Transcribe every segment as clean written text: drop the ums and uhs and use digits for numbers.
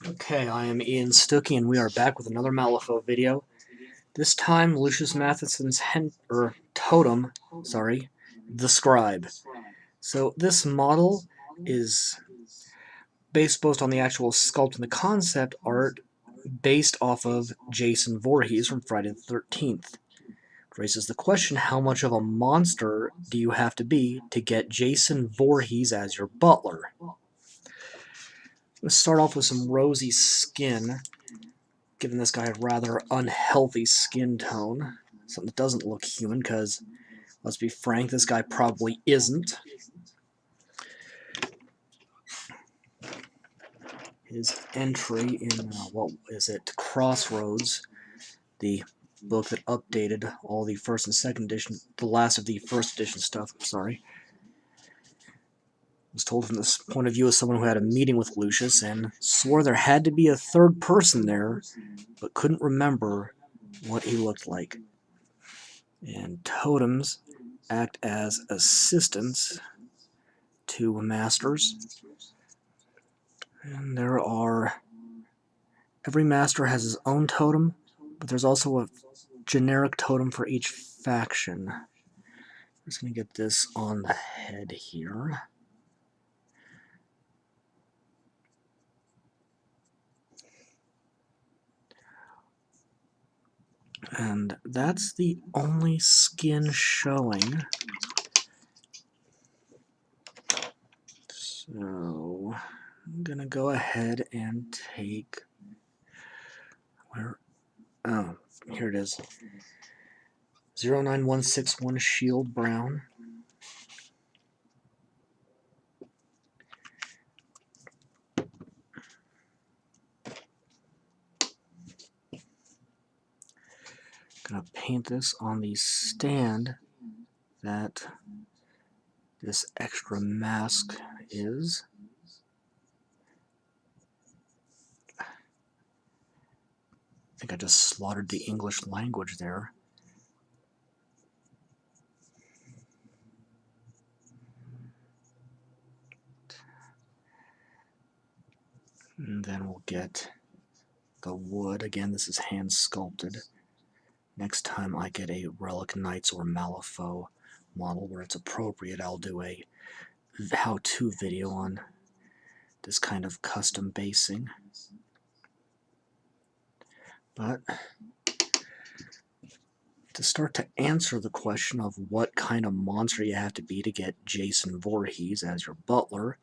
Okay, I am Ian Stuckey, and we are back with another Malifaux video. This time, Lucius Matheson's totem, the Scribe. So this model is based both on the actual sculpt and the concept art, based off of Jason Voorhees from Friday the 13th. Raises the question, how much of a monster do you have to be to get Jason Voorhees as your butler? Let's start off with some rosy skin, giving this guy a rather unhealthy skin tone. Something that doesn't look human, because, let's be frank, this guy probably isn't. His entry in, Crossroads, the book that updated all the first and second edition, the last of the first edition stuff, was told from this point of view as someone who had a meeting with Lucius and swore there had to be a third person there, but couldn't remember what he looked like. And totems act as assistants to masters. And every master has his own totem, but there's also a generic totem for each faction. I'm just going to get this on the head here. And that's the only skin showing. So I'm gonna go ahead and take here it is. 09161 Shield Brown. Gonna paint this on the stand that this extra mask is. I think I just slaughtered the English language there. And then we'll get the wood. Again, this is hand sculpted. Next time I get a Relic Knights or Malifaux model where it's appropriate, I'll do a how-to video on this kind of custom basing. But to start to answer the question of what kind of monster you have to be to get Jason Voorhees as your butler,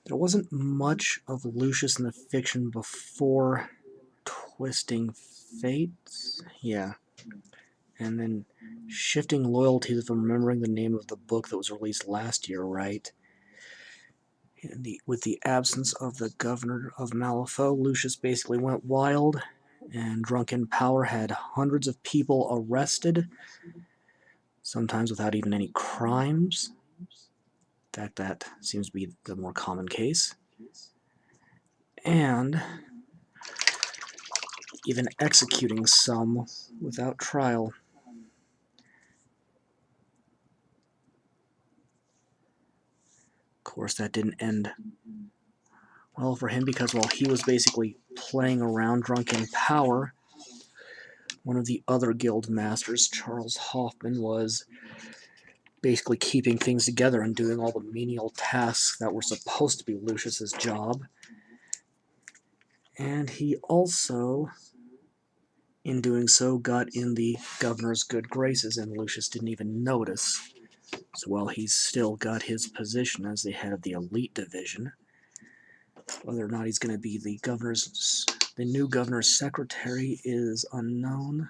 there wasn't much of Lucius in the fiction before Twisting Fates. Yeah. And then Shifting Loyalties, if I'm remembering the name of the book that was released last year, right? With the absence of the governor of Malifaux, Lucius basically went wild, and Drunken Power had hundreds of people arrested, sometimes without even any crimes. In fact, that seems to be the more common case. And even executing some without trial. Of course, that didn't end well for him, because while he was basically playing around Drunken Power, one of the other guild masters, Charles Hoffman, was basically keeping things together and doing all the menial tasks that were supposed to be Lucius's job. And he also, in doing so, got in the governor's good graces, and Lucius didn't even notice. So while he's still got his position as the head of the elite division, whether or not he's going to be the new governor's secretary is unknown,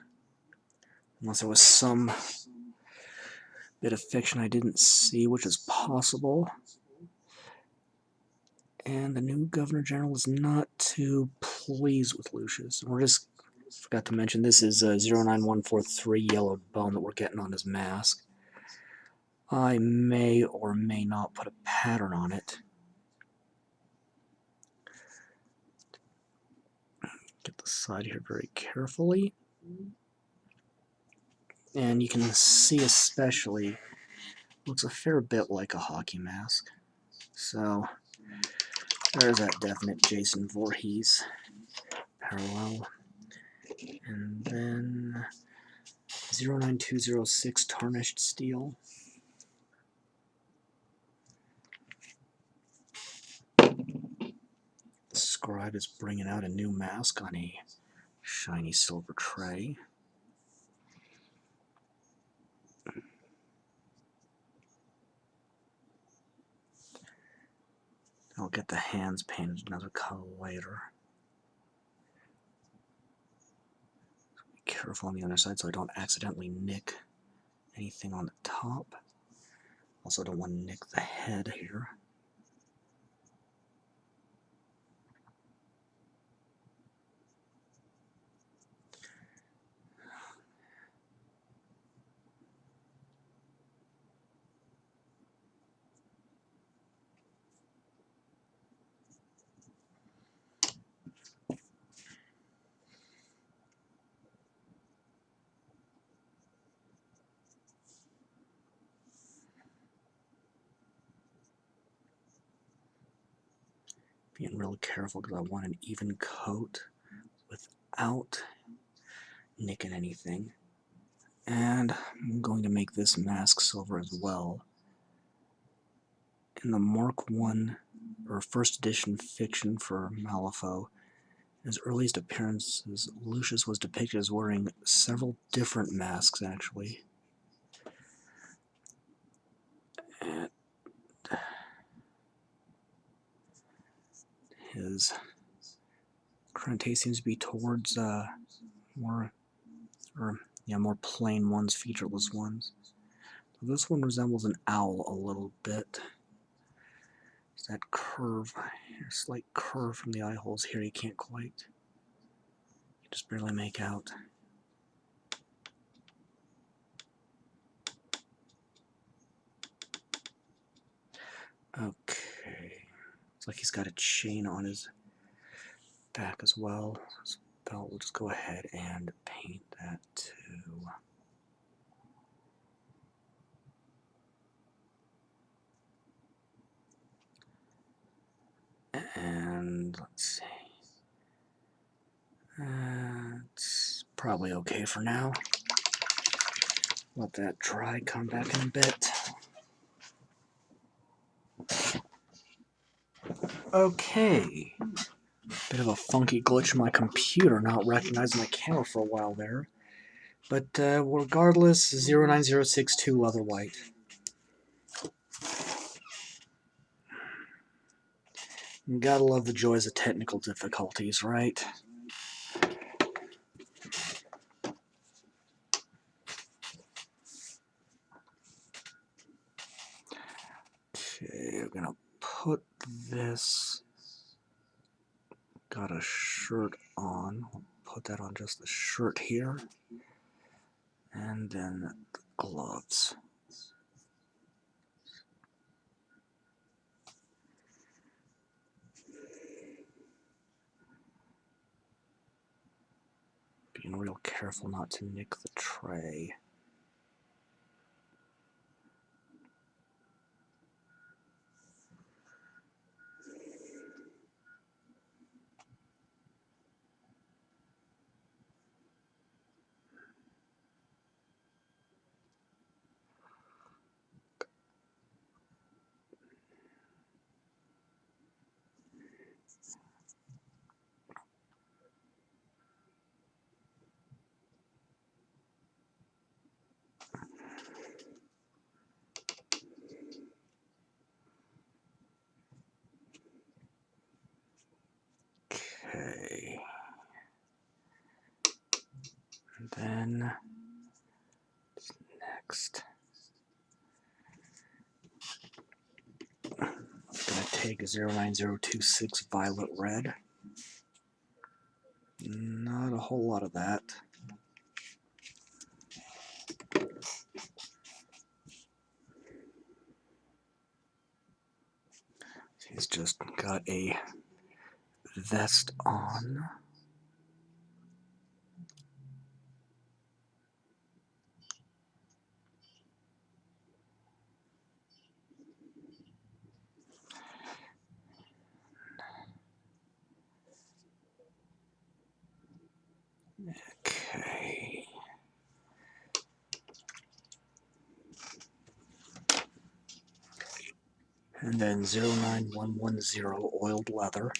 unless there was some bit of fiction I didn't see, which is possible. And the new governor general is not too pleased with Lucius. We're just forgot to mention, this is 09143 Yellowed Bone that we're getting on his mask. I may or may not put a pattern on it. Get the side here very carefully. And you can see especially, looks a fair bit like a hockey mask. So There's that definite Jason Voorhees parallel. And then 09206 Tarnished Steel. The Scribe is bringing out a new mask on a shiny silver tray. I'll get the hands painted another color later. Be careful on the other side so I don't accidentally nick anything on the top. Also don't want to nick the head here. Being real careful because I want an even coat without nicking anything. And I'm going to make this mask silver as well. In the Mark 1 or first edition fiction for Malifaux, in his earliest appearances, Lucius was depicted as wearing several different masks actually. And his current taste seems to be towards more plain ones, featureless ones. So this one resembles an owl a little bit. There's that curve, a slight curve from the eye holes here you can't quite, you just barely make out. Okay, looks like he's got a chain on his back as well. His belt, we'll just go ahead and paint that too. And let's see. It's probably okay for now. Let that dry, come back in a bit. Okay. Bit of a funky glitch in my computer, not recognizing my camera for a while there. But regardless, 09062 leather white. You gotta love the joys of technical difficulties, right? Okay, we're gonna put this. Got a shirt on. We'll put that on just the shirt here. And then the gloves. Being real careful not to nick the tray. Okay. And then next, I'm gonna take a 09026 violet red. Not a whole lot of that. He's just got a vest on. And then 09110 oiled leather.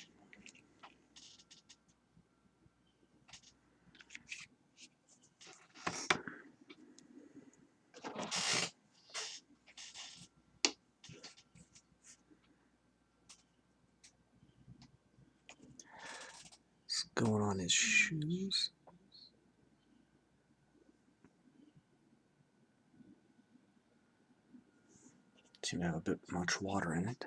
What's going on his shoes? Seem to have a bit much water in it.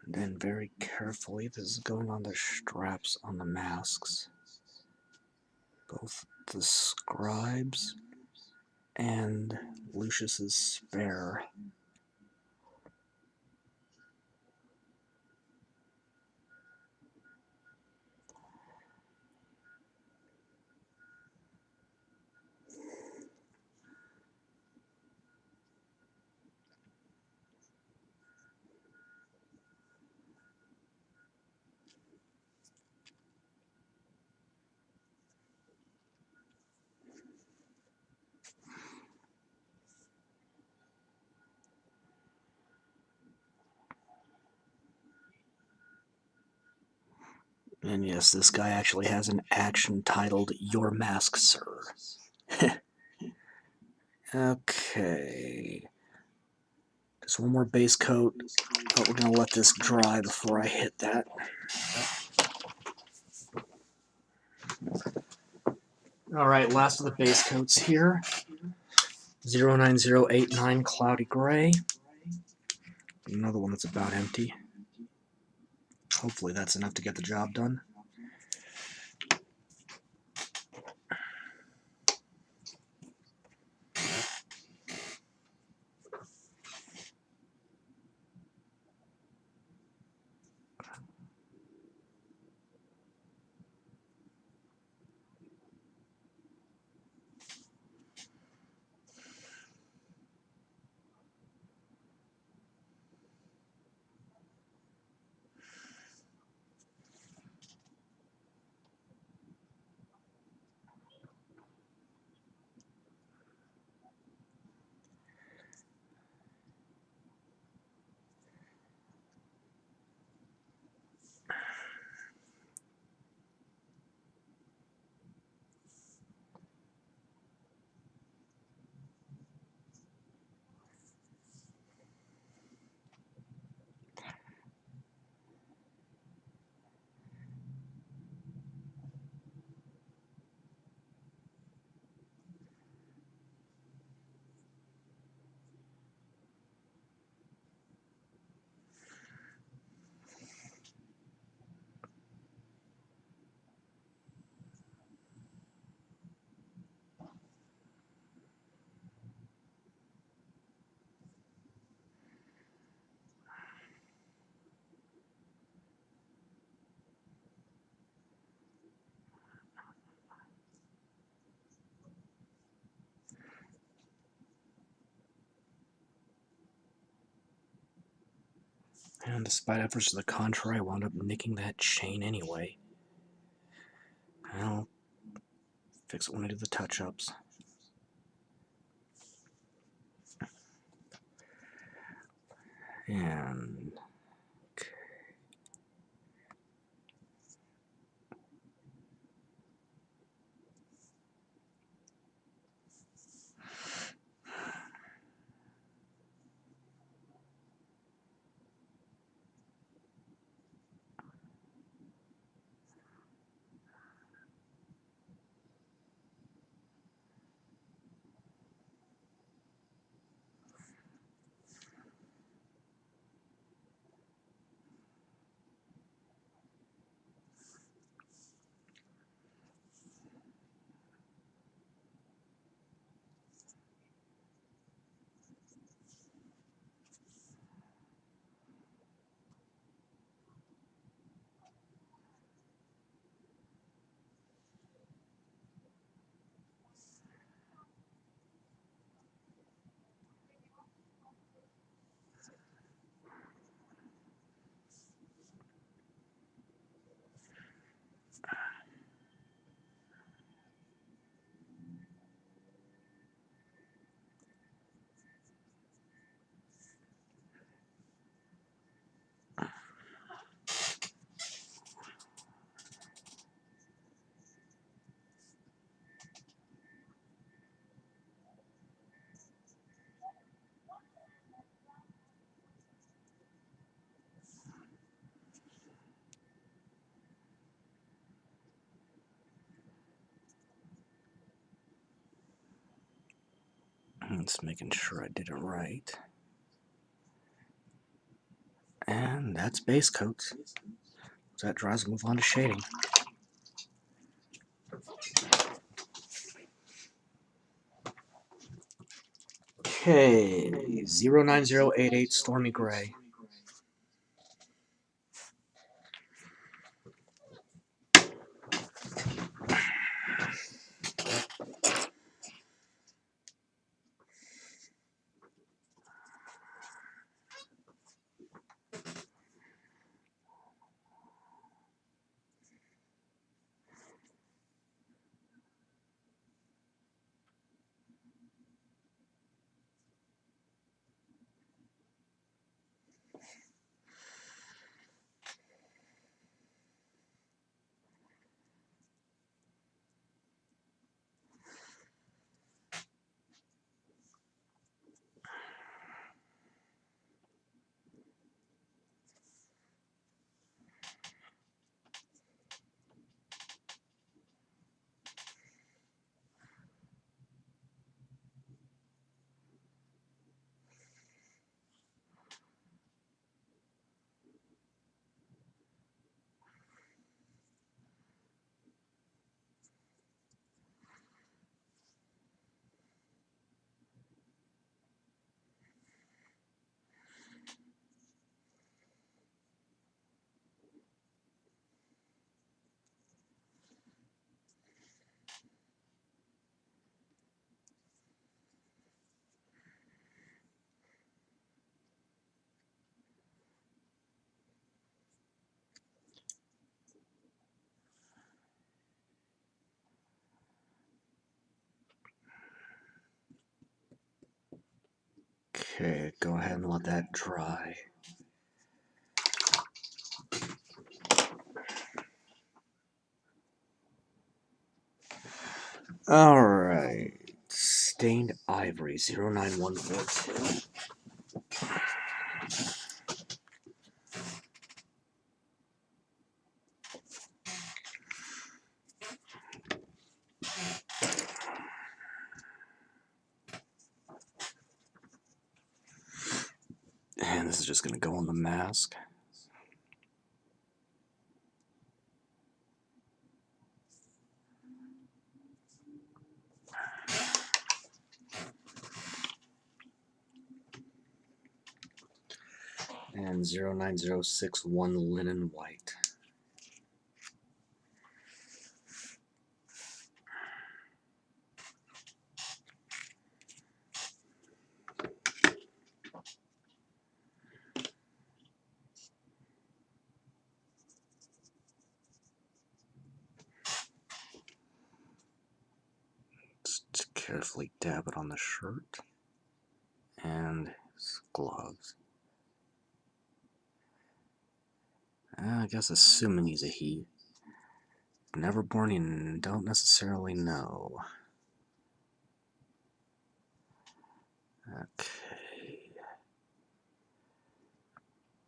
And then very carefully, this is going on the straps on the masks. Both the Scribe's and Lucius's spare. And yes, this guy actually has an action titled Your Mask, Sir. Okay. Just one more base coat, but we're going to let this dry before I hit that. Alright, last of the base coats here. 09089 Cloudy Gray. Another one that's about empty. Hopefully that's enough to get the job done. And despite efforts to the contrary, I wound up nicking that chain anyway. I'll fix it when I do the touch-ups. And... Just making sure I did it right. And that's base coats. So that dries, move on to shading. Okay, 09088 Stormy Gray. Okay, go ahead and let that dry. Alright, Stained Ivory 09142. And this is just going to go on the mask. And 09061 Linen White. Just carefully dab it on the shirt and his gloves. I guess assuming he's a he. Neverborn, you don't necessarily know. Okay.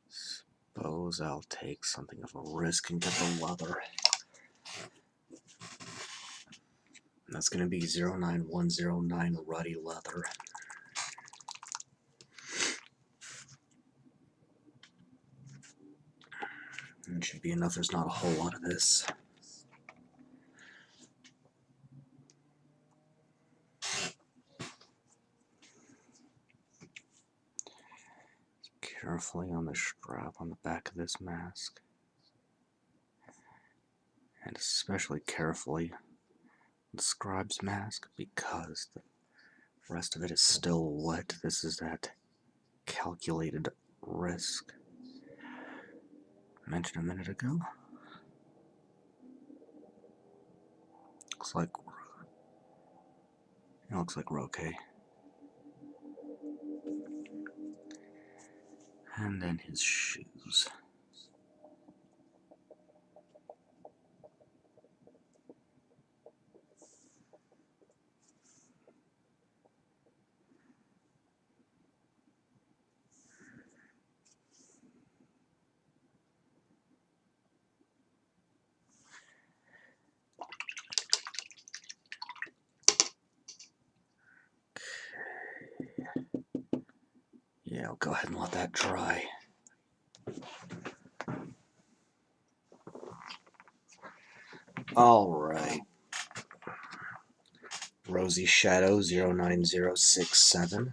Suppose I'll take something of a risk and get the leather. That's going to be 09109 Ruddy leather. It should be enough, there's not a whole lot of this. Carefully on the strap on the back of this mask. And especially carefully on the Scribe's mask, because the rest of it is still wet. This is that calculated risk mentioned a minute ago. Looks like we're okay. And then his shoes. Yeah, I'll go ahead and let that dry. Alright. Rosy Shadow 09067.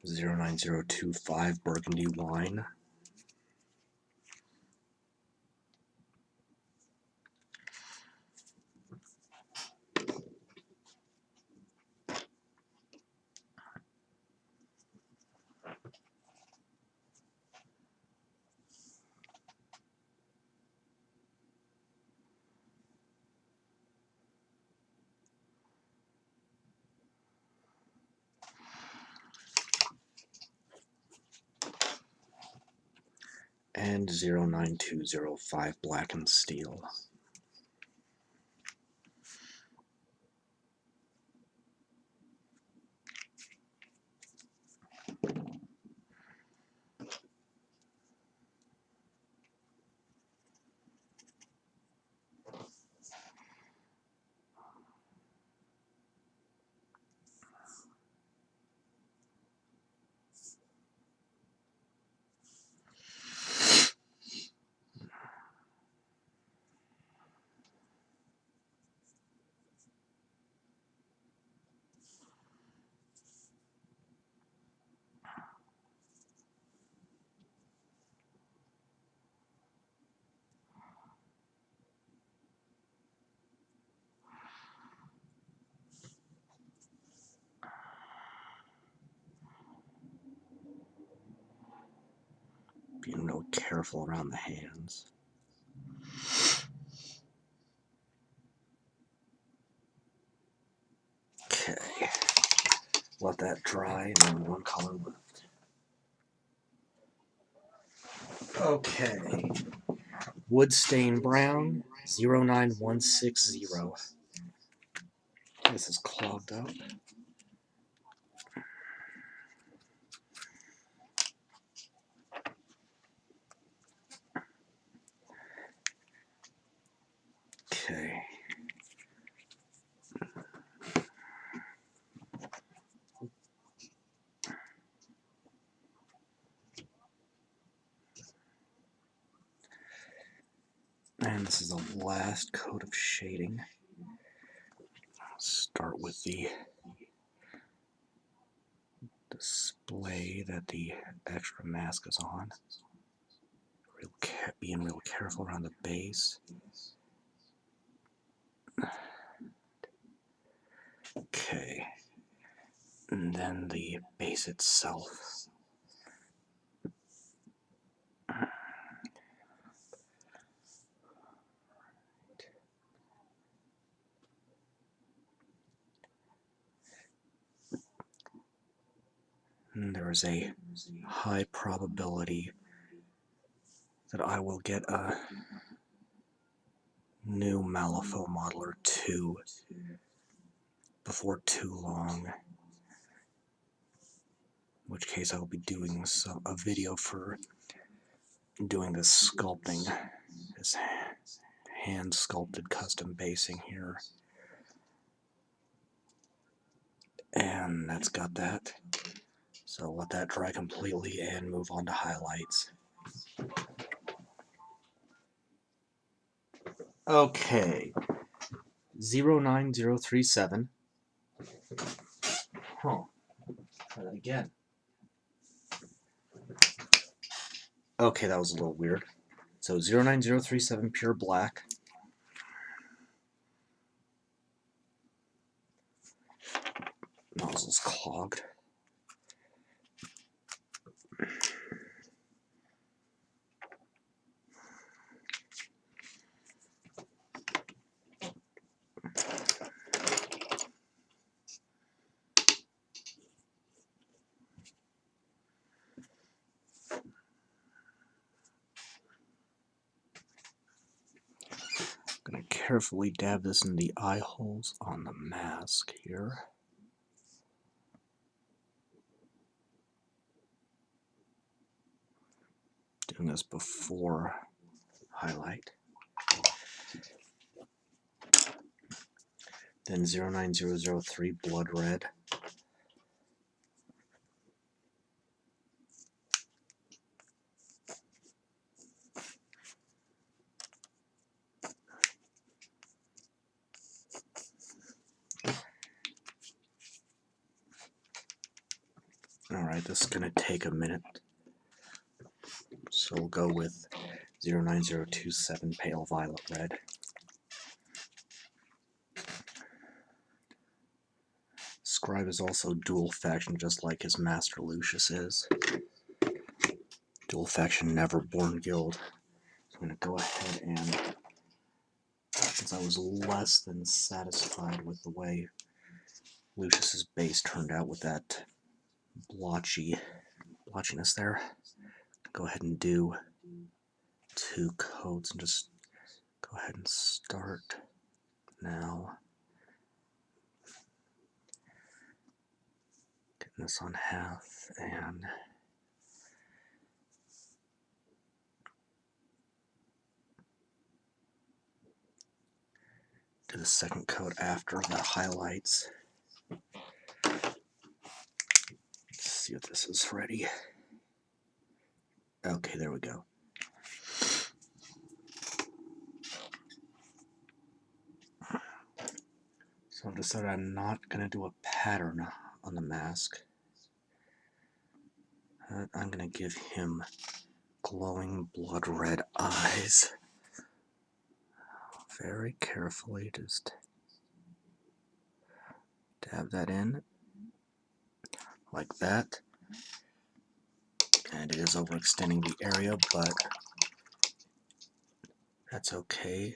Zero 9025 Burgundy Wine. And 09205 Blackened Steel. Being real careful around the hands. Okay. Let that dry and then one color left. Okay. Woodstain Brown 09160. This is clogged up. Okay. And this is the last coat of shading. Start with the display that the extra mask is on. Being real careful around the base. Okay. And then the base itself. And there is a high probability that I will get a new Malifaux model or two before too long. In which case I will be doing a video for doing this sculpting, this hand sculpted custom basing here. And that's got that. So let that dry completely and move on to highlights. Okay. 09037. Huh. Try that again. Okay, that was a little weird. So 09037 pure black. Nozzle's clogged. I'm going to carefully dab this in the eye holes on the mask here. Doing this before highlight. Then 09003 blood red. Alright, this is going to take a minute. So we'll go with 09027 pale violet red. Scribe is also dual faction, just like his master Lucius is. Dual faction Neverborn guild. So I'm going to go ahead and, since I was less than satisfied with the way Lucius's base turned out with that blotchiness there, go ahead and do 2 coats and just go ahead and start now. Getting this on half and do the second coat after the highlights. Let's see if this is ready. Okay, there we go. So I've decided I'm not going to do a pattern on the mask. I'm going to give him glowing blood red eyes. Very carefully, just dab that in like that. And it is overextending the area, but that's okay.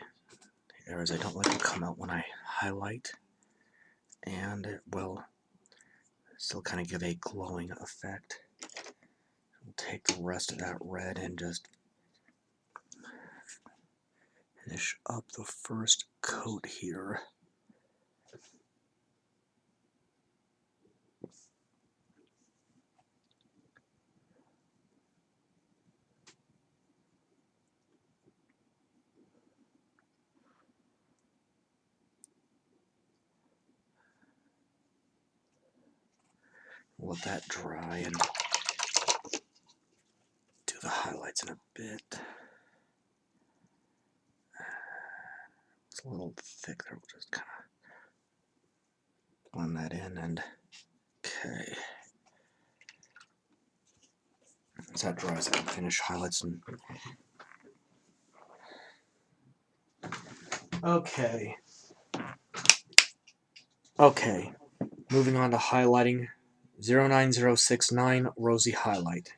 The areas I don't like will come out when I highlight, and it will still kind of give a glowing effect. We'll take the rest of that red and just finish up the first coat here. Let that dry and do the highlights in a bit. It's a little thick there, we'll just kind of blend that in and okay. As that dries, I can finish highlights and okay. Okay, moving on to highlighting 09069 Rosy highlight.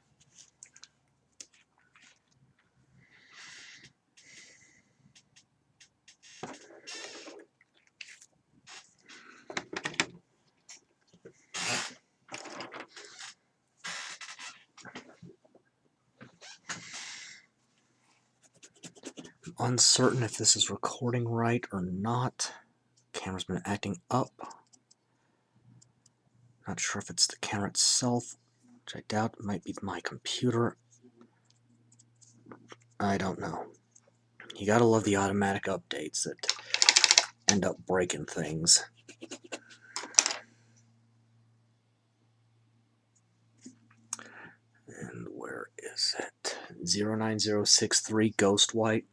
I'm uncertain if this is recording right or not. Camera's been acting up. Not sure if it's the camera itself, which I doubt. It might be my computer. I don't know. You gotta love the automatic updates that end up breaking things. And where is it? 09063 Ghost White.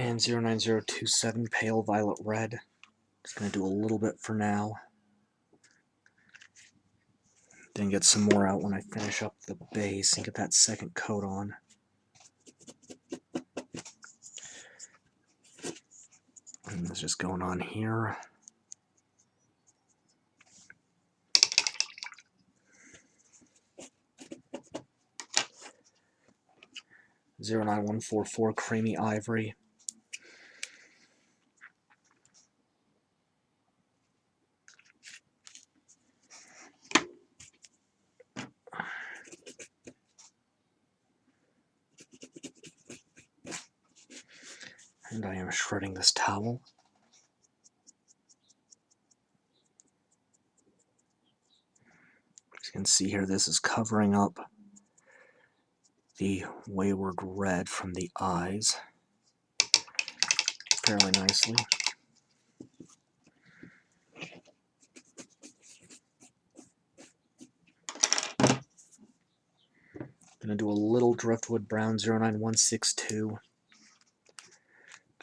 And 09027 Pale Violet Red. Just going to do a little bit for now. Then get some more out when I finish up the base and get that second coat on. And that's just going on here. Zero 9144 Creamy Ivory. And I am shredding this towel. As you can see here, this is covering up the wayward red from the eyes fairly nicely. Gonna do a little Driftwood Brown 09162.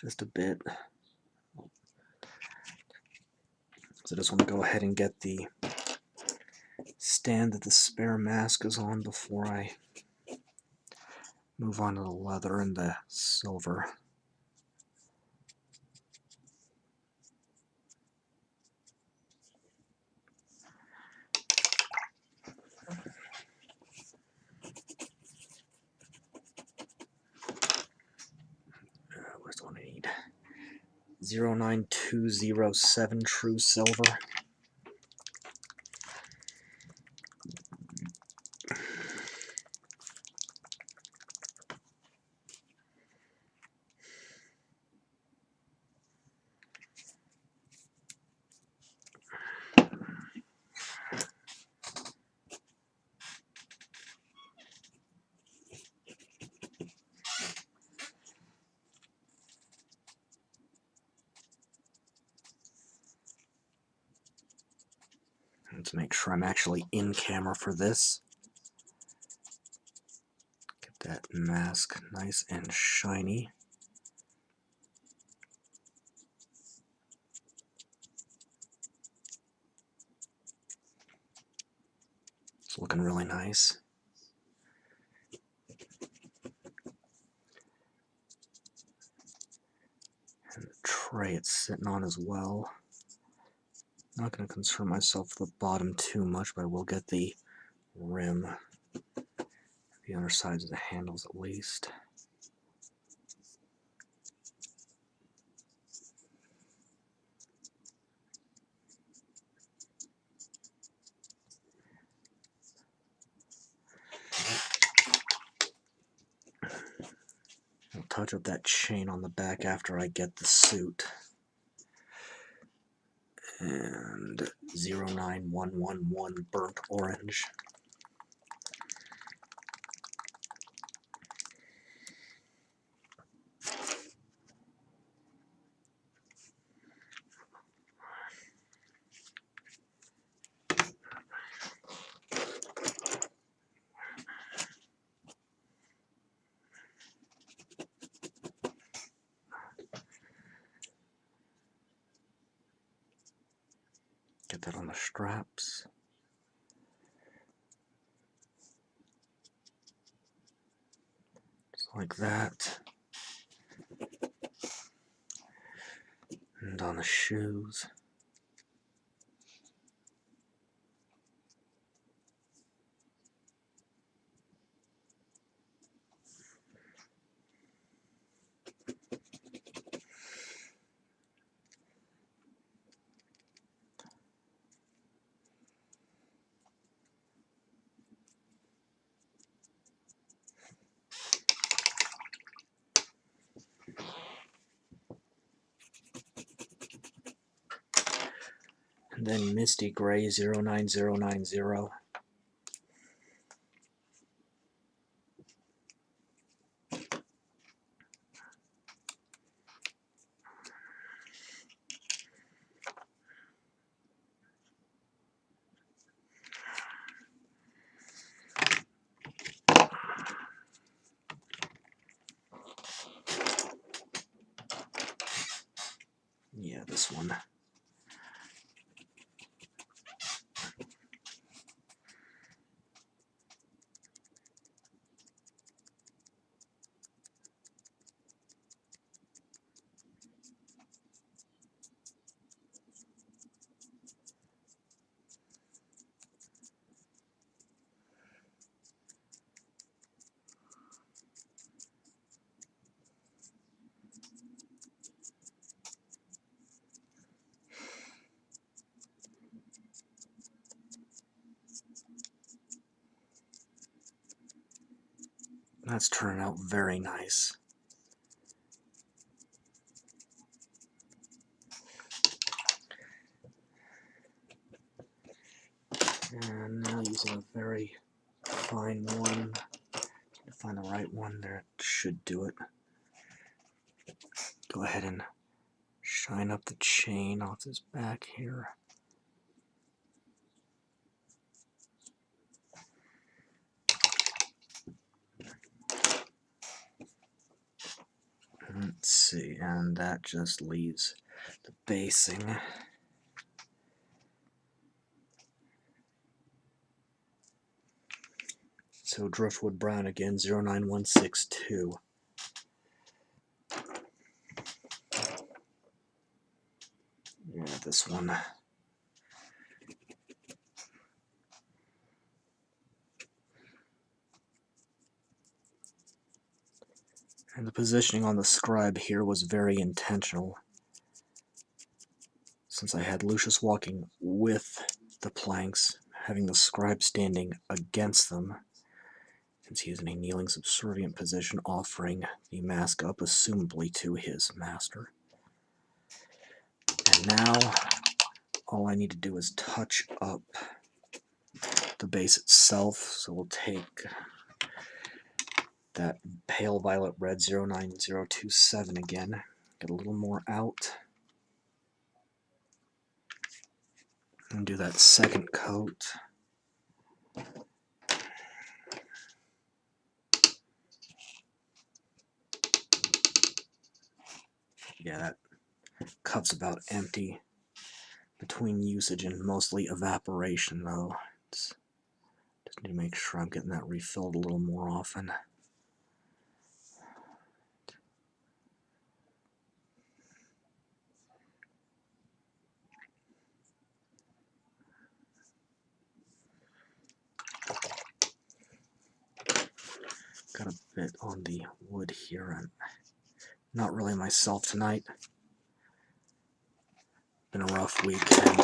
Just a bit. So I just want to go ahead and get the stand that the spare mask is on before I move on to the leather and the silver. Where's the one I need? 09207 True Silver. Let's make sure I'm actually in camera for this. Get that mask nice and shiny. It's looking really nice. And the tray it's sitting on as well. Not going to concern myself with the bottom too much, but I will get the rim, the undersides of the handles at least. I'll touch up that chain on the back after I get the suit. And 09111 Burnt Orange. Get that on the straps. Just like that. And on the shoes. And then Misty Gr 09090. this one. That's turning out very nice. And now using a very fine one to find the right one there, it should do it. Go ahead and shine up the chain off this back here. Let's see, and that just leaves the basing. So Driftwood Brown again, 09162. Yeah, this one. And the positioning on the Scribe here was very intentional, since I had Lucius walking with the planks, having the Scribe standing against them, since he is in a kneeling subservient position, offering the mask up, assumably to his master. And now, all I need to do is touch up the base itself, so we'll take that pale violet red 09027 again, get a little more out, and do that second coat. Yeah, that cup's about empty between usage and mostly evaporation, though. Just need to make sure I'm getting that refilled a little more often. Got a bit on the wood here, and not really myself tonight. Been a rough week, and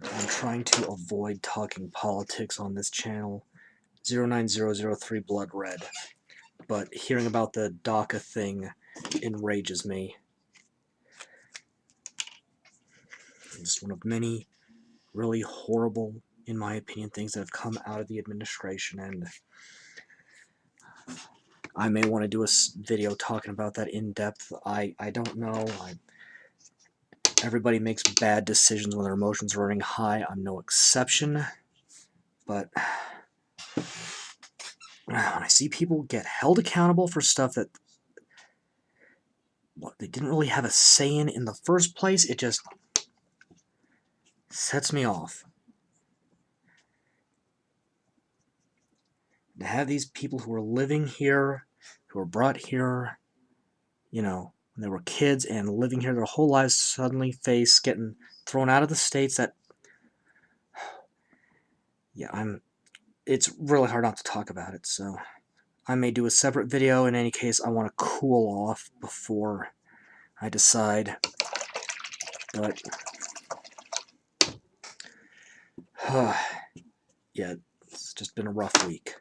I'm trying to avoid talking politics on this channel. 09003 Blood Red. But hearing about the DACA thing enrages me. It's one of many really horrible, in my opinion, things that have come out of the administration, and I may want to do a video talking about that in depth. I don't know. Everybody makes bad decisions when their emotions are running high. I'm no exception. But when I see people get held accountable for stuff that they didn't really have a say in the first place, it just sets me off. To have these people who are living here, who were brought here, you know, when they were kids and living here their whole lives, suddenly face getting thrown out of the states, that, yeah, it's really hard not to talk about it, so I may do a separate video. In any case, I want to cool off before I decide, but yeah, it's just been a rough week,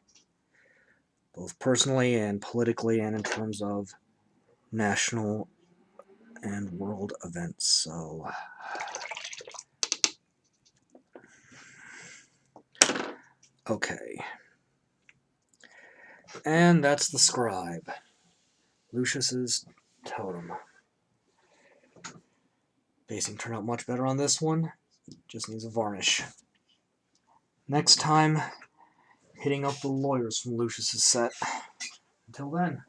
both personally and politically, and in terms of national and world events. So okay, and that's the Scribe, Lucius's totem. Basing turned out much better on this one, just needs a varnish. Next time, hitting up the lawyers from Lucius's set. Until then.